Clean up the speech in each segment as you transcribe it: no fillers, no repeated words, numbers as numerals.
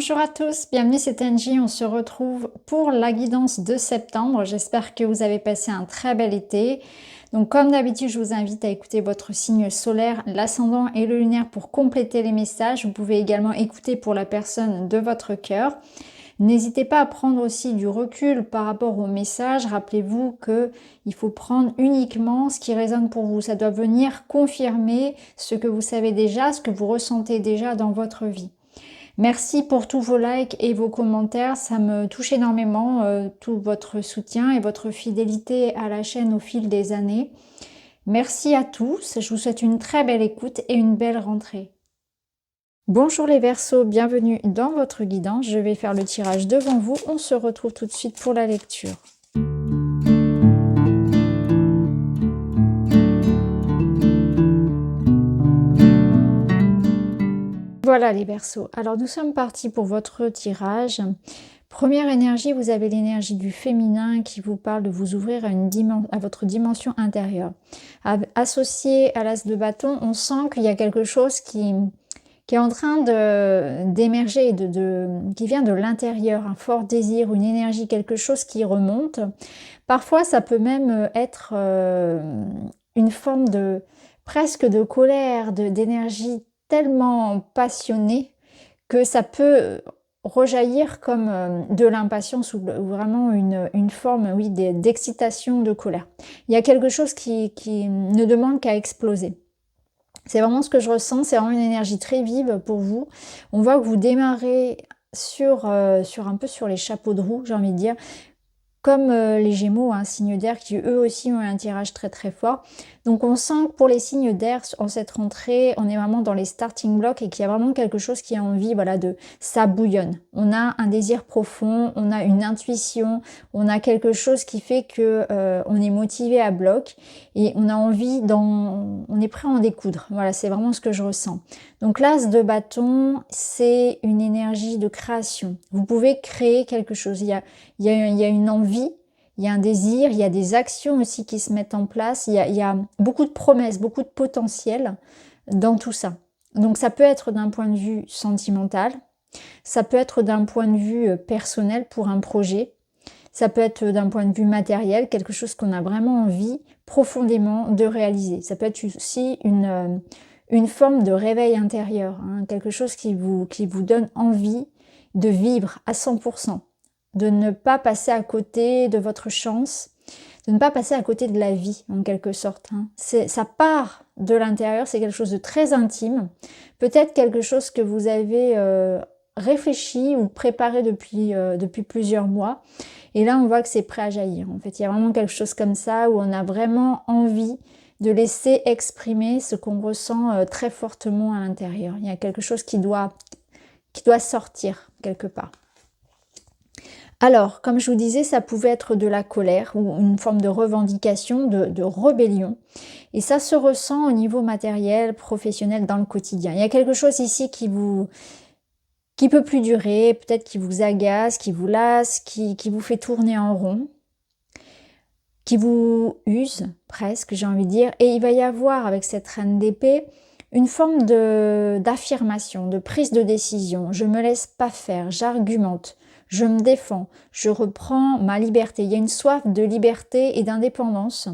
Bonjour à tous, bienvenue, c'est Angie. On se retrouve pour la guidance de septembre. J'espère que vous avez passé un très bel été. Donc comme d'habitude, je vous invite à écouter votre signe solaire, l'ascendant et le lunaire pour compléter les messages. Vous pouvez également écouter pour la personne de votre cœur. N'hésitez pas à prendre aussi du recul par rapport aux messages. Rappelez-vous qu'il faut prendre uniquement ce qui résonne pour vous. Ça doit venir confirmer ce que vous savez déjà, ce que vous ressentez déjà dans votre vie. Merci pour tous vos likes et vos commentaires, ça me touche énormément, tout votre soutien et votre fidélité à la chaîne au fil des années. Merci à tous, je vous souhaite une très belle écoute et une belle rentrée. Bonjour les Verseaux, bienvenue dans votre guidance. Je vais faire le tirage devant vous, on se retrouve tout de suite pour la lecture. Voilà les Verseaux, alors nous sommes partis pour votre tirage. Première énergie, vous avez l'énergie du féminin qui vous parle de vous ouvrir à votre dimension intérieure. Associé à l'as de bâton, on sent qu'il y a quelque chose qui est en train d'émerger, qui vient de l'intérieur, un fort désir, une énergie, quelque chose qui remonte. Parfois, ça peut même être une forme presque de colère, d'énergie tellement passionnée que ça peut rejaillir comme de l'impatience ou vraiment une forme, oui, d'excitation, de colère. Il y a quelque chose qui ne demande qu'à exploser. C'est vraiment ce que je ressens, c'est vraiment une énergie très vive pour vous. On voit que vous démarrez sur un peu sur les chapeaux de roue, j'ai envie de dire, comme les Gémeaux, un signe d'air qui eux aussi ont un tirage très très fort. Donc on sent que pour les signes d'air, en cette rentrée, on est vraiment dans les starting blocks et qu'il y a vraiment quelque chose qui a envie, voilà, ça bouillonne. On a un désir profond, on a une intuition, on a quelque chose qui fait que on est motivé à bloc et on a envie on est prêt à en découdre. Voilà, c'est vraiment ce que je ressens. Donc l'as de bâton, c'est une énergie de création. Vous pouvez créer quelque chose. Il y a une envie, il y a un désir, il y a des actions aussi qui se mettent en place, il y a beaucoup de promesses, beaucoup de potentiel dans tout ça. Donc ça peut être d'un point de vue sentimental, ça peut être d'un point de vue personnel pour un projet, ça peut être d'un point de vue matériel, quelque chose qu'on a vraiment envie profondément de réaliser. Ça peut être aussi une forme de réveil intérieur, hein, quelque chose qui vous donne envie de vivre à 100%. De ne pas passer à côté de votre chance, de ne pas passer à côté de la vie, en quelque sorte. Hein. Ça part de l'intérieur, c'est quelque chose de très intime, peut-être quelque chose que vous avez réfléchi ou préparé depuis plusieurs mois, et là on voit que c'est prêt à jaillir. En fait, il y a vraiment quelque chose comme ça, où on a vraiment envie de laisser exprimer ce qu'on ressent très fortement à l'intérieur. Il y a quelque chose qui doit sortir quelque part. Alors, comme je vous disais, ça pouvait être de la colère ou une forme de revendication, de rébellion. Et ça se ressent au niveau matériel, professionnel, dans le quotidien. Il y a quelque chose ici qui peut plus durer, peut-être qui vous agace, qui vous lasse, qui vous fait tourner en rond, qui vous use presque, j'ai envie de dire. Et il va y avoir, avec cette reine d'épée, une forme d'affirmation, de prise de décision. Je me laisse pas faire, j'argumente. Je me défends, je reprends ma liberté. Il y a une soif de liberté et d'indépendance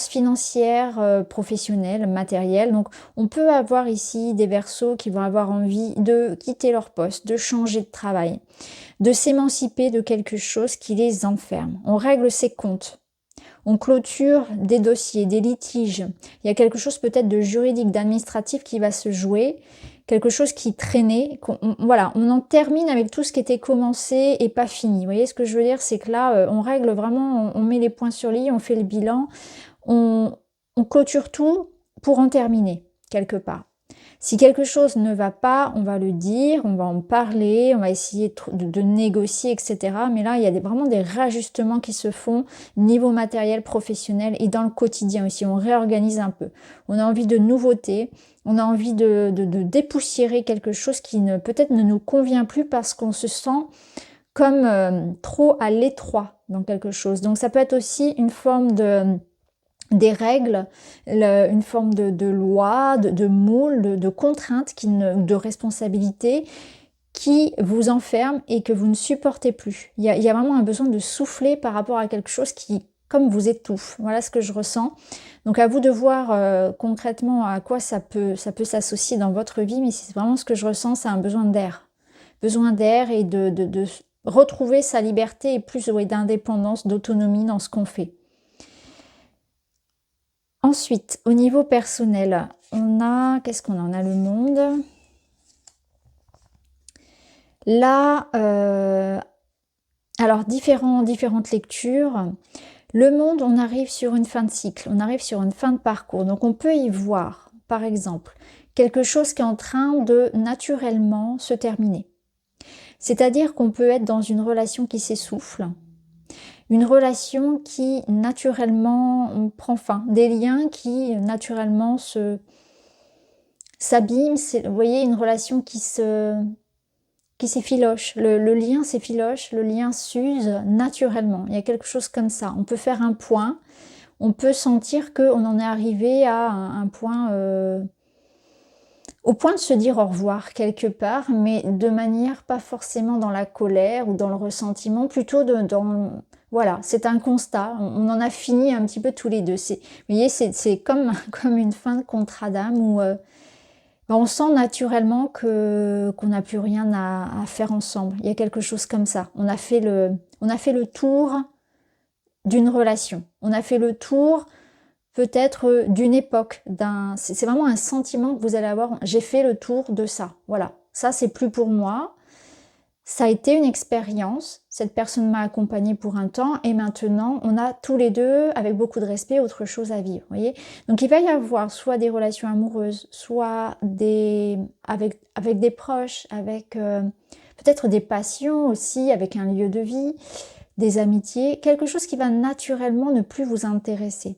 financière, professionnelle, matérielle. Donc on peut avoir ici des Verseaux qui vont avoir envie de quitter leur poste, de changer de travail, de s'émanciper de quelque chose qui les enferme. On règle ses comptes. On clôture des dossiers, des litiges. Il y a quelque chose peut-être de juridique, d'administratif qui va se jouer, quelque chose qui traînait. Voilà, on en termine avec tout ce qui était commencé et pas fini. Vous voyez ce que je veux dire, c'est que là, on règle vraiment, on met les points sur les i, on fait le bilan, on clôture tout pour en terminer quelque part. Si quelque chose ne va pas, on va le dire, on va en parler, on va essayer de négocier, etc. Mais là, il y a vraiment des réajustements qui se font niveau matériel, professionnel et dans le quotidien aussi. On réorganise un peu. On a envie de nouveautés, on a envie de dépoussiérer quelque chose qui peut-être ne nous convient plus parce qu'on se sent comme trop à l'étroit dans quelque chose. Donc ça peut être aussi une forme des règles, une forme de loi, de moule, de contrainte, de responsabilité qui vous enferme et que vous ne supportez plus. Il y a vraiment un besoin de souffler par rapport à quelque chose qui, comme vous étouffe. Voilà ce que je ressens. Donc à vous de voir concrètement à quoi ça peut s'associer dans votre vie, mais c'est vraiment ce que je ressens, c'est un besoin d'air. Besoin d'air et de retrouver sa liberté et plus d'indépendance, d'autonomie dans ce qu'on fait. Ensuite, au niveau personnel, on a, qu'est-ce qu'on a? On a le monde. Là, alors différentes lectures. Le monde, on arrive sur une fin de cycle, on arrive sur une fin de parcours. Donc on peut y voir, par exemple, quelque chose qui est en train de naturellement se terminer. C'est-à-dire qu'on peut être dans une relation qui s'essouffle, une relation qui naturellement prend fin, des liens qui naturellement s'abîment. Vous voyez, une relation qui s'effiloche, le lien s'effiloche, le lien s'use naturellement. Il y a quelque chose comme ça. On peut faire un point, on peut sentir qu'on en est arrivé à un point, au point de se dire au revoir quelque part, mais de manière pas forcément dans la colère ou dans le ressentiment, plutôt voilà, c'est un constat. On en a fini un petit peu tous les deux. Vous voyez, c'est comme une fin de contrat d'âme où on sent naturellement qu'on n'a plus rien à faire ensemble. Il y a quelque chose comme ça. On a fait le tour d'une relation. On a fait le tour peut-être d'une époque. C'est vraiment un sentiment que vous allez avoir. J'ai fait le tour de ça. Voilà. Ça, c'est plus pour moi. Ça a été une expérience. Cette personne m'a accompagnée pour un temps et maintenant, on a tous les deux, avec beaucoup de respect, autre chose à vivre. Voyez. Donc, il va y avoir soit des relations amoureuses, soit avec des proches, avec peut-être des passions aussi, avec un lieu de vie, des amitiés, quelque chose qui va naturellement ne plus vous intéresser.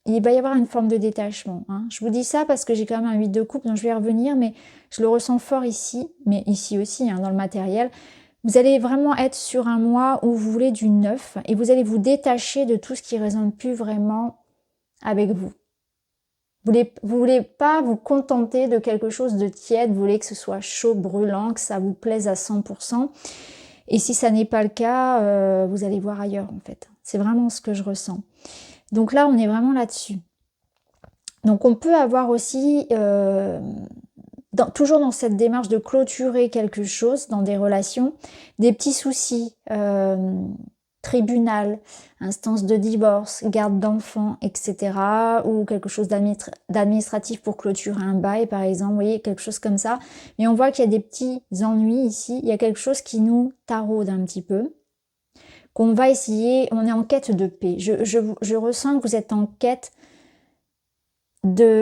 Il va y avoir une forme de détachement. Hein. Je vous dis ça parce que j'ai quand même un 8 de coupe, donc je vais y revenir, mais je le ressens fort ici, mais ici aussi, hein, dans le matériel. Vous allez vraiment être sur un mois où vous voulez du neuf et vous allez vous détacher de tout ce qui ne résonne plus vraiment avec vous. Vous voulez pas vous contenter de quelque chose de tiède, vous voulez que ce soit chaud, brûlant, que ça vous plaise à 100%. Et si ça n'est pas le cas, vous allez voir ailleurs en fait. C'est vraiment ce que je ressens. Donc là, on est vraiment là-dessus. Donc on peut avoir aussi, toujours dans cette démarche de clôturer quelque chose dans des relations, des petits soucis, tribunal, instance de divorce, garde d'enfants, etc. Ou quelque chose d'administratif pour clôturer un bail, par exemple, vous voyez, quelque chose comme ça. Mais on voit qu'il y a des petits ennuis ici, il y a quelque chose qui nous taraude un petit peu, qu'on va essayer, on est en quête de paix. Je ressens que vous êtes en quête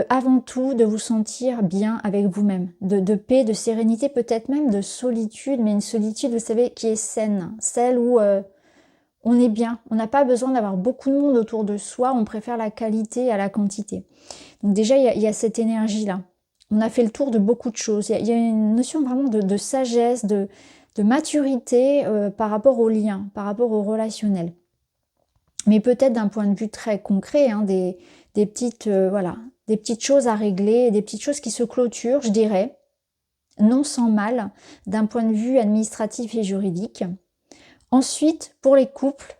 avant tout, de vous sentir bien avec vous-même, de paix, de sérénité, peut-être même de solitude, mais une solitude, vous savez, qui est saine, celle où on est bien, on n'a pas besoin d'avoir beaucoup de monde autour de soi, on préfère la qualité à la quantité. Donc déjà, il y a cette énergie-là. On a fait le tour de beaucoup de choses. Il y a une notion vraiment de sagesse, de maturité par rapport aux liens, par rapport au relationnel. Mais peut-être d'un point de vue très concret, hein, des petites, voilà, des petites choses à régler, des petites choses qui se clôturent, je dirais, non sans mal, d'un point de vue administratif et juridique. Ensuite, pour les couples,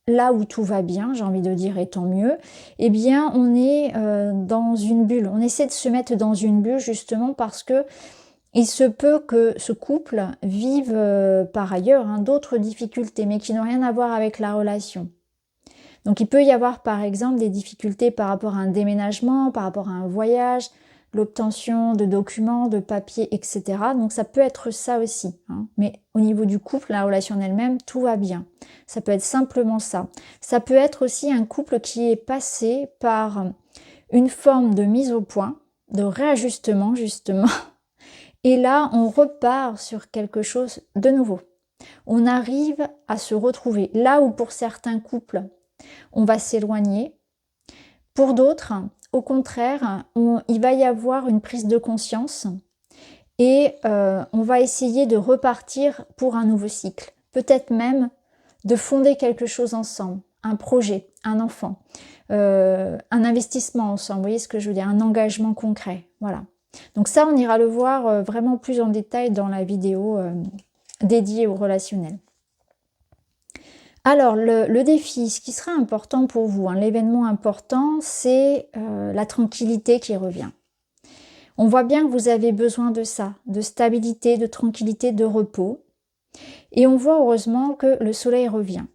là où tout va bien, j'ai envie de dire, et tant mieux, eh bien, on est dans une bulle. On essaie de se mettre dans une bulle justement parce que il se peut que ce couple vive par ailleurs hein, d'autres difficultés, mais qui n'ont rien à voir avec la relation. Donc il peut y avoir par exemple des difficultés par rapport à un déménagement, par rapport à un voyage, l'obtention de documents, de papiers, etc. Donc ça peut être ça aussi. Hein. Mais au niveau du couple, la relation en elle-même, tout va bien. Ça peut être simplement ça. Ça peut être aussi un couple qui est passé par une forme de mise au point, de réajustement justement. Et là, on repart sur quelque chose de nouveau. On arrive à se retrouver. Là où pour certains couples, on va s'éloigner. Pour d'autres, au contraire, il va y avoir une prise de conscience et on va essayer de repartir pour un nouveau cycle. Peut-être même de fonder quelque chose ensemble, un projet, un enfant, un investissement ensemble, vous voyez ce que je veux dire, un engagement concret, voilà. Donc ça, on ira le voir vraiment plus en détail dans la vidéo dédiée au relationnel. Alors, le défi, ce qui sera important pour vous, hein, l'événement important, c'est la tranquillité qui revient. On voit bien que vous avez besoin de ça, de stabilité, de tranquillité, de repos. Et on voit heureusement que le soleil revient.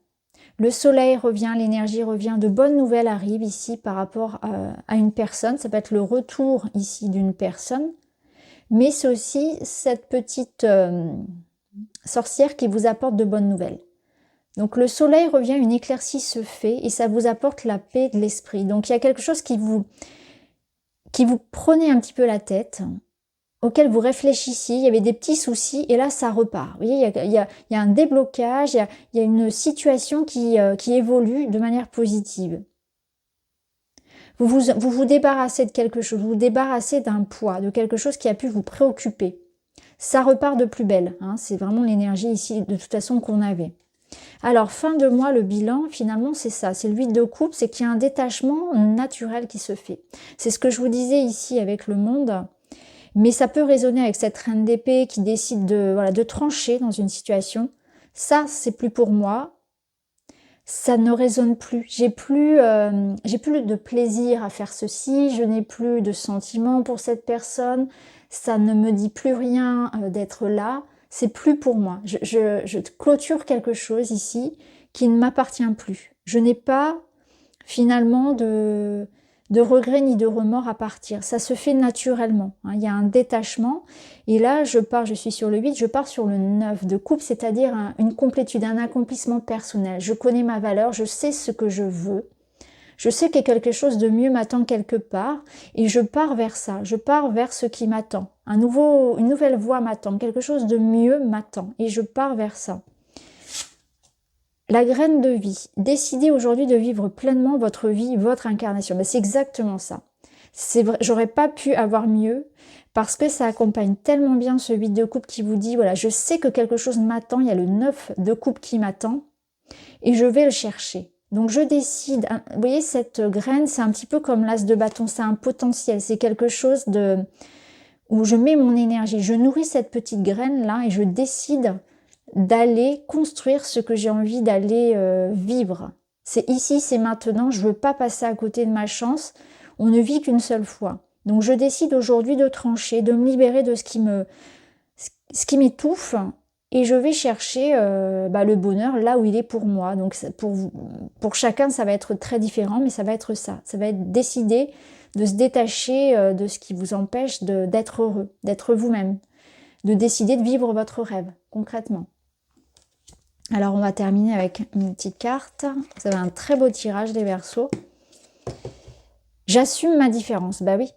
Le soleil revient, l'énergie revient, de bonnes nouvelles arrivent ici par rapport à une personne. Ça peut être le retour ici d'une personne, mais c'est aussi cette petite sorcière qui vous apporte de bonnes nouvelles. Donc le soleil revient, une éclaircie se fait et ça vous apporte la paix de l'esprit. Donc il y a quelque chose qui vous prenait un petit peu la tête, auquel vous réfléchissiez, il y avait des petits soucis et là ça repart. Vous voyez, il y a un déblocage, il y a une situation qui évolue de manière positive. Vous vous débarrassez de quelque chose, vous vous débarrassez d'un poids, de quelque chose qui a pu vous préoccuper. Ça repart de plus belle, hein, c'est vraiment l'énergie ici de toute façon qu'on avait. Alors, fin de mois, le bilan, finalement, c'est ça. C'est le 8 de coupe, c'est qu'il y a un détachement naturel qui se fait. C'est ce que je vous disais ici avec le monde. Mais ça peut résonner avec cette reine d'épée qui décide de trancher dans une situation. Ça, c'est plus pour moi. Ça ne résonne plus. J'ai plus de plaisir à faire ceci. Je n'ai plus de sentiment pour cette personne. Ça ne me dit plus rien d'être là. C'est plus pour moi. Je clôture quelque chose ici qui ne m'appartient plus. Je n'ai pas finalement de regrets ni de remords à partir. Ça se fait naturellement. Hein. Il y a un détachement. Et là, je suis sur le 8, je pars sur le 9 de coupe, c'est-à-dire une complétude, un accomplissement personnel. Je connais ma valeur, je sais ce que je veux. Je sais que quelque chose de mieux m'attend quelque part et je pars vers ça, je pars vers ce qui m'attend. Une nouvelle voie m'attend, quelque chose de mieux m'attend et je pars vers ça. La graine de vie. Décidez aujourd'hui de vivre pleinement votre vie, votre incarnation. Ben, c'est exactement ça. C'est vrai, j'aurais pas pu avoir mieux parce que ça accompagne tellement bien ce 8 de coupe qui vous dit, voilà, je sais que quelque chose m'attend, il y a le 9 de coupe qui m'attend et je vais le chercher. Donc je décide, vous voyez cette graine, c'est un petit peu comme l'as de bâton, c'est un potentiel, c'est quelque chose où je mets mon énergie, je nourris cette petite graine là et je décide d'aller construire ce que j'ai envie d'aller vivre. C'est ici, c'est maintenant, je veux pas passer à côté de ma chance, on ne vit qu'une seule fois. Donc je décide aujourd'hui de trancher, de me libérer de ce qui m'étouffe, et je vais chercher le bonheur là où il est pour moi. Donc pour chacun, ça va être très différent, mais ça va être ça. Ça va être décider de se détacher de ce qui vous empêche d'être heureux, d'être vous-même, de décider de vivre votre rêve, concrètement. Alors on va terminer avec une petite carte. Vous avez un très beau tirage des Verseaux. J'assume ma différence. Bah oui.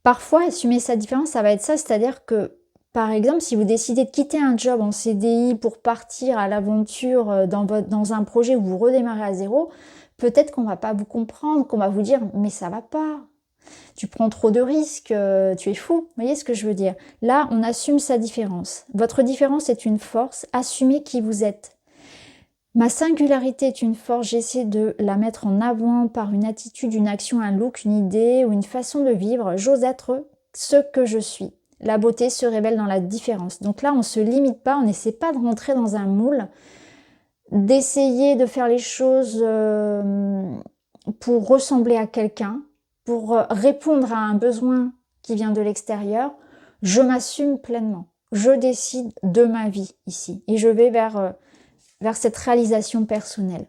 Parfois, assumer sa différence, ça va être ça, c'est-à-dire que par exemple, si vous décidez de quitter un job en CDI pour partir à l'aventure dans un projet où vous redémarrez à zéro, peut-être qu'on va pas vous comprendre, qu'on va vous dire « mais ça va pas, tu prends trop de risques, tu es fou ». Vous voyez ce que je veux dire? Là, on assume sa différence. Votre différence est une force, assumez qui vous êtes. Ma singularité est une force, j'essaie de la mettre en avant par une attitude, une action, un look, une idée ou une façon de vivre. J'ose être ce que je suis. La beauté se révèle dans la différence. Donc là, on ne se limite pas, on n'essaie pas de rentrer dans un moule, d'essayer de faire les choses pour ressembler à quelqu'un, pour répondre à un besoin qui vient de l'extérieur. Je m'assume pleinement. Je décide de ma vie ici et je vais vers cette réalisation personnelle.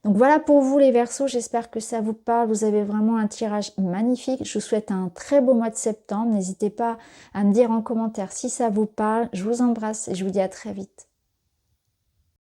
Donc voilà pour vous les Verseaux, j'espère que ça vous parle. Vous avez vraiment un tirage magnifique. Je vous souhaite un très beau mois de septembre. N'hésitez pas à me dire en commentaire si ça vous parle. Je vous embrasse et je vous dis à très vite.